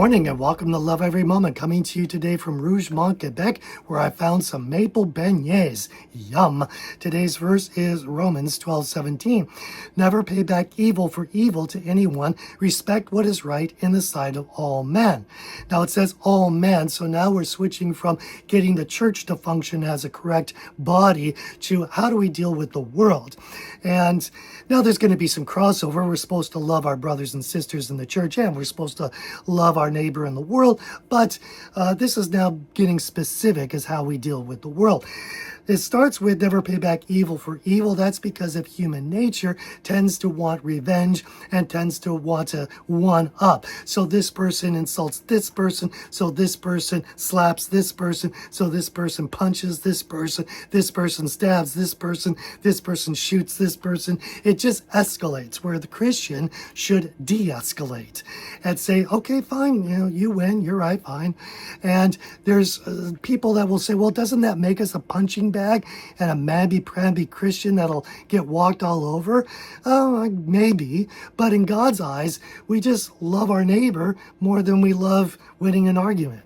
morning and welcome to Love Every Moment, coming to you today from Rougemont, Quebec, where I found some maple beignets. Yum! Today's verse is Romans 12:17. Never pay back evil for evil to anyone. Respect what is right in the sight of all men. Now it says all men, so now we're switching from getting the church to function as a correct body to how do we deal with the world. And now there's going to be some crossover. We're supposed to love our brothers and sisters in the church, and we're supposed to love our neighbor in the world, but this is now getting specific as how we deal with the world. It starts with never pay back evil for evil. That's because of human nature tends to want revenge and tends to want to one up. So this person insults this person, so this person slaps this person, so this person punches this person stabs this person shoots this person. It just escalates, where the Christian should de-escalate and say, okay, fine, you win, you're right, fine. And there's people that will say, well, doesn't that make us a punching bag and a mamby-pamby Christian that'll get walked all over? Maybe, but in God's eyes, we just love our neighbor more than we love winning an argument.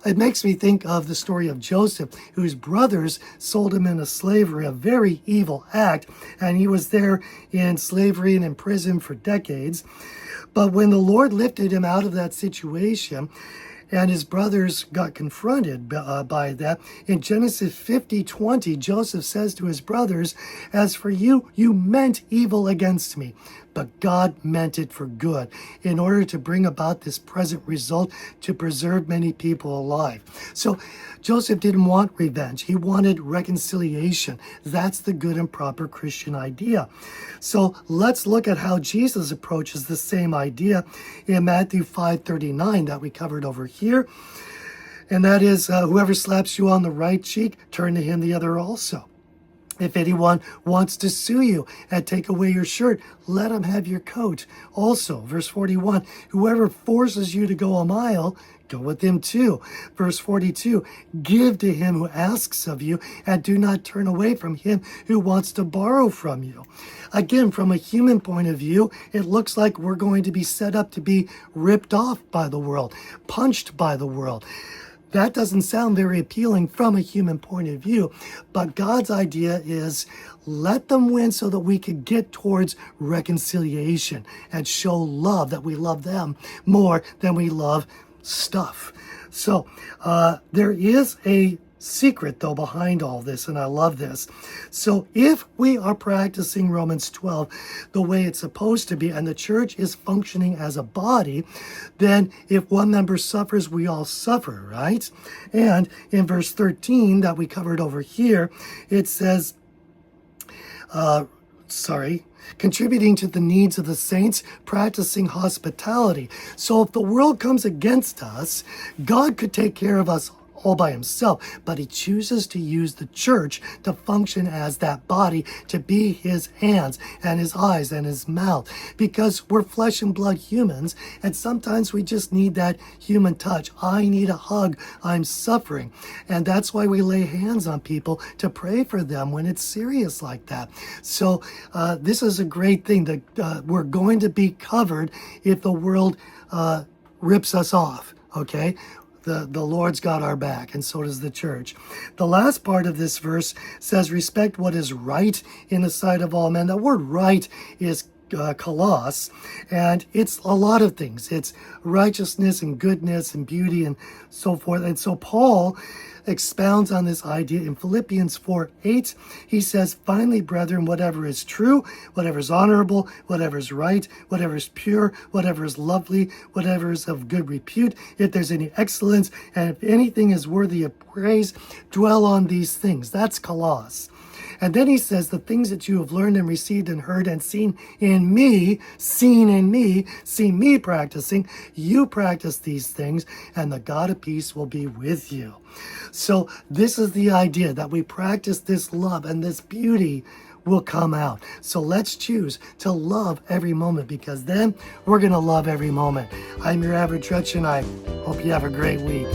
It makes me think of the story of Joseph, whose brothers sold him into slavery, a very evil act, and he was there in slavery and in prison for decades. But when the Lord lifted him out of that situation, and his brothers got confronted by that, in Genesis 50:20, Joseph says to his brothers, as for you, you meant evil against me, but God meant it for good, in order to bring about this present result, to preserve many people alive. So Joseph didn't want revenge. He wanted reconciliation. That's the good and proper Christian idea. So let's look at how Jesus approaches the same idea in Matthew 5:39 that we covered over here. And that is, whoever slaps you on the right cheek, turn to him the other also. If anyone wants to sue you and take away your shirt, let him have your coat. Also, verse 41, whoever forces you to go a mile, go with him too. Verse 42, give to him who asks of you, and do not turn away from him who wants to borrow from you. Again, from a human point of view, it looks like we're going to be set up to be ripped off by the world, punched by the world. That doesn't sound very appealing from a human point of view, but God's idea is let them win so that we could get towards reconciliation and show love, that we love them more than we love stuff. So there is a secret, though, behind all this, and I love this. So if we are practicing Romans 12 the way it's supposed to be, and the church is functioning as a body, then if one member suffers, we all suffer, right? And in verse 13 that we covered over here, it says, contributing to the needs of the saints, practicing hospitality. So if the world comes against us, God could take care of us all by himself, but he chooses to use the church to function as that body, to be his hands and his eyes and his mouth, because we're flesh and blood humans, and sometimes we just need that human touch. I need a hug. I'm suffering, and that's why we lay hands on people to pray for them when it's serious like that. So this is a great thing that we're going to be covered if the world rips us off, okay? The Lord's got our back, and so does the church. The last part of this verse says, respect what is right in the sight of all men. The word right is kalos, and it's a lot of things. It's righteousness and goodness and beauty and so forth. And so Paul expounds on this idea in Philippians 4:8. He says, finally, brethren, whatever is true, whatever is honorable, whatever is right, whatever is pure, whatever is lovely, whatever is of good repute, if there's any excellence, and if anything is worthy of praise, dwell on these things. That's kalos. And then he says, the things that you have learned and received and heard and seen me practicing, you practice these things, and the God of peace will be with you. So this is the idea, that we practice this love, and this beauty will come out. So let's choose to love every moment, because then we're going to love every moment. I'm your average Dretch, and I hope you have a great week.